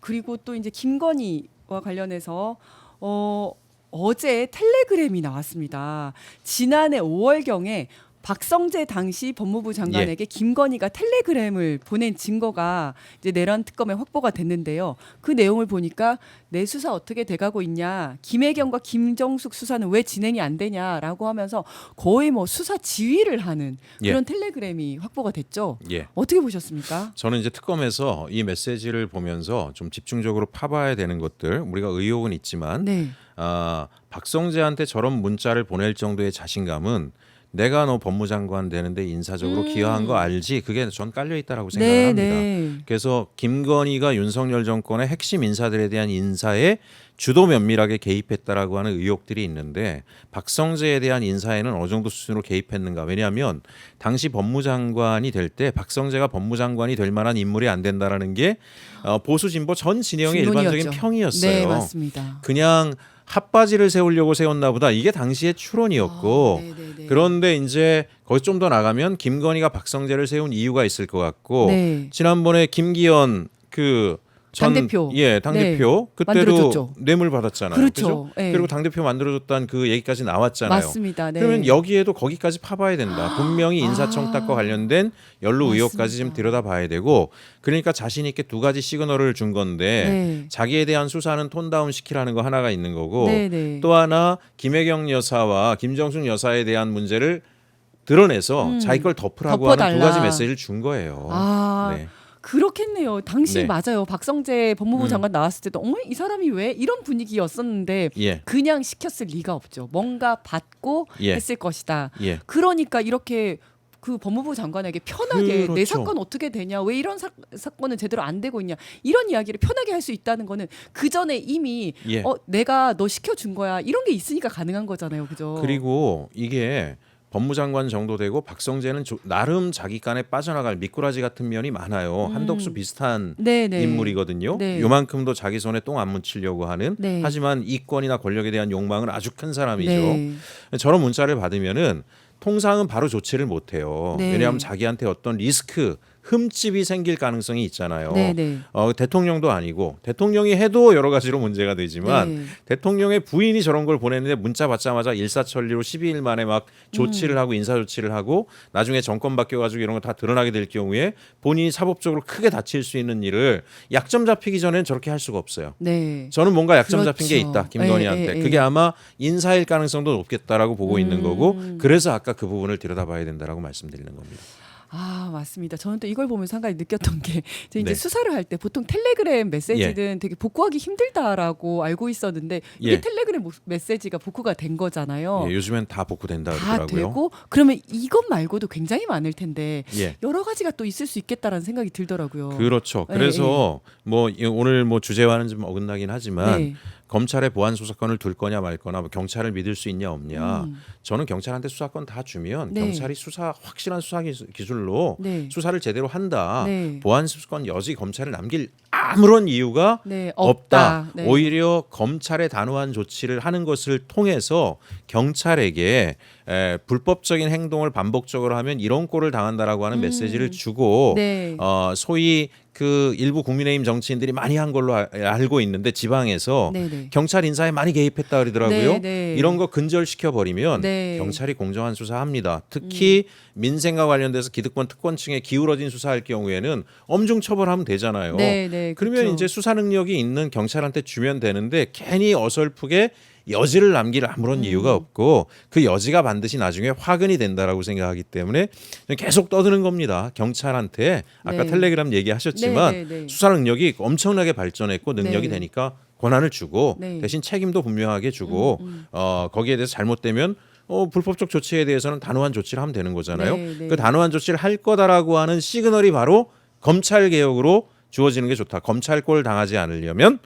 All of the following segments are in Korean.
그리고 또 이제 김건희와 관련해서 어제 텔레그램이 나왔습니다. 지난해 5월경에 박성재 당시 법무부 장관에게 김건희가 텔레그램을 보낸 증거가 이제 내란 특검에 확보가 됐는데요. 그 내용을 보니까 내 수사 어떻게 돼가고 있냐, 김혜경과 김정숙 수사는 왜 진행이 안 되냐라고 하면서 거의 뭐 수사 지휘를 하는 그런 텔레그램이 확보가 됐죠. 어떻게 보셨습니까? 저는 이제 특검에서 이 메시지를 보면서 좀 집중적으로 파봐야 되는 것들, 우리가 의혹은 있지만 박성재한테 저런 문자를 보낼 정도의 자신감은 내가 너 법무장관 되는데 인사적으로 기여한 거 알지? 그게 전 깔려 있다라고 생각을 합니다. 그래서 김건희가 윤석열 정권의 핵심 인사들에 대한 인사에 주도 면밀하게 개입했다라고 하는 의혹들이 있는데 박성재에 대한 인사에는 어느 정도 수준으로 개입했는가? 왜냐하면 당시 법무장관이 될 때 박성재가 법무장관이 될 만한 인물이 안 된다라는 게 보수 진보 전 진영의 일반적인 평이었어요. 네, 맞습니다. 그냥 핫바지를 세우려고 세웠나 보다. 이게 당시의 추론이었고 그런데 이제 거기 좀 더 나가면 김건희가 박성재를 세운 이유가 있을 것 같고 지난번에 김기현 당대표. 당대표 그때도 만들어줬죠. 뇌물 받았잖아요. 그렇죠. 그리고 당대표 만들어줬다는 그 얘기까지 나왔잖아요. 맞습니다. 그러면 여기에도 거기까지 파봐야 된다. 분명히 인사청탁과 관련된 연루 의혹까지 좀 들여다봐야 되고 그러니까 자신 있게 두 가지 시그널을 준 건데 자기에 대한 수사는 톤다운 시키라는 거 하나가 있는 거고 또 하나 김혜경 여사와 김정숙 여사에 대한 문제를 드러내서 자기 걸 덮으라고 하는 두 가지 메시지를 준 거예요. 그렇겠네요. 당시 맞아요. 박성재 법무부 장관 나왔을 때도 어머 이 사람이 왜 이런 분위기였었는데 그냥 시켰을 리가 없죠. 뭔가 받고 했을 것이다. 그러니까 이렇게 그 법무부 장관에게 편하게 내 사건 어떻게 되냐, 왜 이런 사건은 제대로 안 되고 있냐, 이런 이야기를 편하게 할 수 있다는 거는 그 전에 이미 내가 너 시켜준 거야 이런 게 있으니까 가능한 거잖아요. 그죠? 그리고 이게 법무장관 정도 되고 박성재는 나름 자기 간에 빠져나갈 미꾸라지 같은 면이 많아요. 한덕수 비슷한 인물이거든요. 요만큼도 자기 손에 똥 안 묻히려고 하는 하지만 이권이나 권력에 대한 욕망은 아주 큰 사람이죠. 저런 문자를 받으면은 통상은 바로 조치를 못 해요. 왜냐하면 자기한테 어떤 리스크 흠집이 생길 가능성이 있잖아요. 대통령도 아니고 대통령이 해도 여러 가지로 문제가 되지만 대통령의 부인이 저런 걸 보냈는데 문자 받자마자 일사천리로 12일 만에 막 조치를 하고 인사조치를 하고 나중에 정권 바뀌어가지고 이런 거 다 드러나게 될 경우에 본인이 사법적으로 크게 다칠 수 있는 일을 약점 잡히기 전에는 저렇게 할 수가 없어요. 저는 뭔가 약점 잡힌 게 있다. 김건희한테. 그게 아마 인사일 가능성도 높겠다라고 보고 있는 거고 그래서 아까 그 부분을 들여다봐야 된다라고 말씀드리는 겁니다. 맞습니다. 저는 또 이걸 보면서 한 가지 느꼈던 게 이제 수사를 할 때 보통 텔레그램 메시지는 되게 복구하기 힘들다라고 알고 있었는데 이게 텔레그램 메시지가 복구가 된 거잖아요. 요즘엔 다 복구된다 다 그러더라고요. 되고 그러면 이것 말고도 굉장히 많을 텐데 여러 가지가 또 있을 수 있겠다라는 생각이 들더라고요. 그렇죠. 그래서 뭐 오늘 뭐 주제와는 좀 어긋나긴 하지만 검찰에 보안 수사권을 둘 거냐 말 거나 뭐 경찰을 믿을 수 있냐 없냐. 저는 경찰한테 수사권 다 주면 경찰이 확실한 수사 기술로 수사를 제대로 한다. 보안 수사권 여지 검찰에 남길 아무런 이유가 없다. 오히려 검찰의 단호한 조치를 하는 것을 통해서 경찰에게 불법적인 행동을 반복적으로 하면 이런 꼴을 당한다라고 하는 메시지를 주고 소위 그 일부 국민의힘 정치인들이 많이 한 걸로 알고 있는데 지방에서 경찰 인사에 많이 개입했다 그러더라고요. 이런 거 근절시켜 버리면 경찰이 공정한 수사합니다. 특히 민생과 관련돼서 기득권 특권층에 기울어진 수사할 경우에는 엄중 처벌하면 되잖아요. 그러면 이제 수사 능력이 있는 경찰한테 주면 되는데 괜히 어설프게 여지를 남길 아무런 이유가 없고 그 여지가 반드시 나중에 화근이 된다라고 생각하기 때문에 계속 떠드는 겁니다. 경찰한테 아까 텔레그램 얘기하셨지만 수사 능력이 엄청나게 발전했고 능력이 되니까 권한을 주고 대신 책임도 분명하게 주고 거기에 대해서 잘못되면 불법적 조치에 대해서는 단호한 조치를 하면 되는 거잖아요. 그 단호한 조치를 할 거다라고 하는 시그널이 바로 검찰 개혁으로 주어지는 게 좋다. 검찰꼴 당하지 않으려면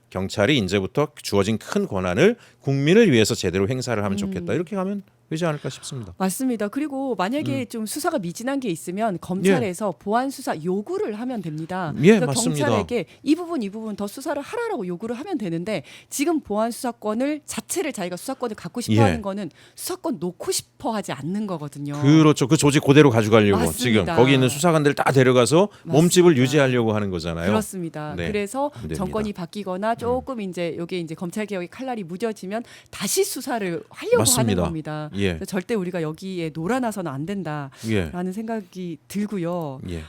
경찰이 이제부터 주어진 큰 권한을 국민을 위해서 제대로 행사를 하면 좋겠다. 이렇게 가면 되지 않을까 싶습니다. 맞습니다. 그리고 만약에 좀 수사가 미진한 게 있으면 검찰에서 보안 수사 요구를 하면 됩니다. 예, 그러니까 맞습니다. 경찰에게 이 부분 더 수사를 하라라고 요구를 하면 되는데 지금 보안 수사권을 자체를 자기가 수사권을 갖고 싶어 예. 하는 거는 수사권 놓고 싶어 하지 않는 거거든요. 그렇죠. 그 조직 그대로 가져가려고 맞습니다. 지금 거기 있는 수사관들 다 데려가서 몸집을 맞습니다. 유지하려고 하는 거잖아요. 그렇습니다. 네, 그래서 안 됩니다. 정권이 바뀌거나 조금 이제 여기에 이제 검찰 개혁의 칼날이 무뎌지면 다시 수사를 하려고 맞습니다. 하는 겁니다. 예. 그래서 절대 우리가 여기에 놀아나서는 안 된다라는 예. 생각이 들고요. 예.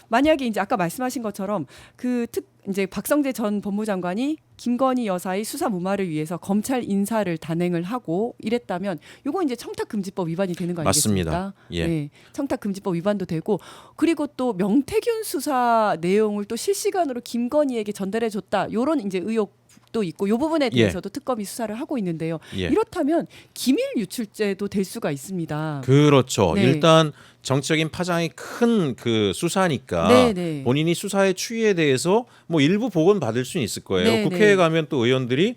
만약에 이제 아까 말씀하신 것처럼 이제 박성재 전 법무장관이 김건희 여사의 수사 무마를 위해서 검찰 인사를 단행을 하고 이랬다면 요거 이제 청탁금지법 위반이 되는 거 아니겠습니까? 맞습니다. 예. 네, 청탁금지법 위반도 되고 그리고 또 명태균 수사 내용을 또 실시간으로 김건희에게 전달해 줬다. 요런 이제 의혹도 있고 요 부분에 대해서도 특검이 수사를 하고 있는데요. 예. 이렇다면 기밀 유출죄도 될 수가 있습니다. 그렇죠. 네. 일단 정치적인 파장이 큰 그 수사니까 네, 네. 본인이 수사의 추이에 대해서 뭐 일부 보건 받을 수는 있을 거예요. 네, 국회에 네. 가면 또 의원들이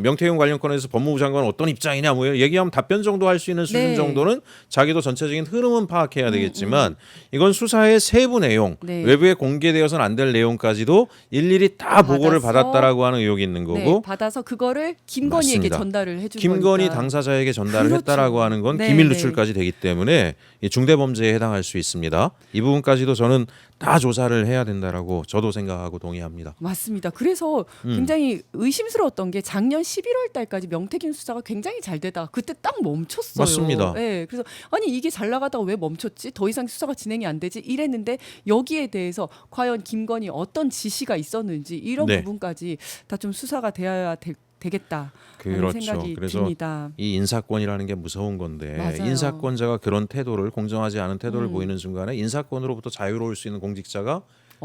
명태균 관련 건에서 법무부 장관은 어떤 입장이냐 뭐 얘기하면 답변 정도 할 수 있는 수준 네. 정도는 자기도 전체적인 흐름은 파악해야 되겠지만 이건 수사의 세부 내용, 네. 외부에 공개되어서는 안 될 내용까지도 일일이 다 보고를 받아서 받았다라고 하는 의혹이 있는 네, 거고 받아서 그거를 김건희에게 맞습니다. 전달을 해준 김건희 거니까. 당사자에게 전달을 그렇죠. 했다라고 하는 건 네, 기밀 네. 누출까지 되기 때문에 이 중대범죄에 해당할 수 있습니다. 이 부분까지도 저는 다 조사를 해야 된다라고 저도 생각하고 동의합니다. 맞습니다. 그래서 굉장히 의심스러웠던 게 작년 11월 달까지 명태균 수사가 굉장히 잘 되다가 그때 딱 멈췄어요. 맞습니다. 네, 그래서 아니 이게 잘 나가다가 왜 멈췄지? 더 이상 수사가 진행이 안 되지? 이랬는데 여기에 대해서 과연 김건희 어떤 지시가 있었는지 이런 네. 부분까지 다 좀 수사가 되어야 되겠다. 그렇죠. 생각이 그래서 듭니다. 이 인사권이라는 게 무서운 건데 맞아요. 인사권자가 그런 태도를 공정하지 않은 태도를 보이는 순간에 인사권으로부터 자유로울 수 있는 공직자가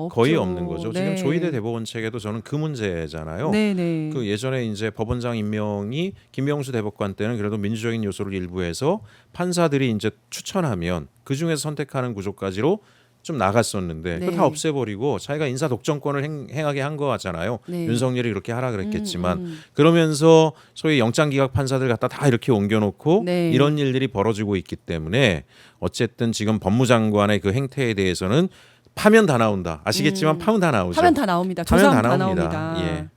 거의 없죠. 없는 거죠. 네. 지금 조희대 대법원 책에도 저는 그 문제잖아요. 네네. 그 예전에 이제 법원장 임명이 김명수 대법관 때는 그래도 민주적인 요소를 일부해서 판사들이 이제 추천하면 그 중에서 선택하는 구조까지로 좀 나갔었는데 네. 그거 다 없애버리고 자기가 인사 독점권을 행하게 한 거 같잖아요. 네. 윤석열이 그렇게 하라 그랬겠지만 그러면서 소위 영장기각 판사들 갖다 다 이렇게 옮겨놓고 네. 이런 일들이 벌어지고 있기 때문에 어쨌든 지금 법무장관의 그 행태에 대해서는 파면 다 나온다. 아시겠지만 파면 다 나오죠. 하면 다 나옵니다. 파면 조사하면 다 다 나옵니다. 나옵니다. 예.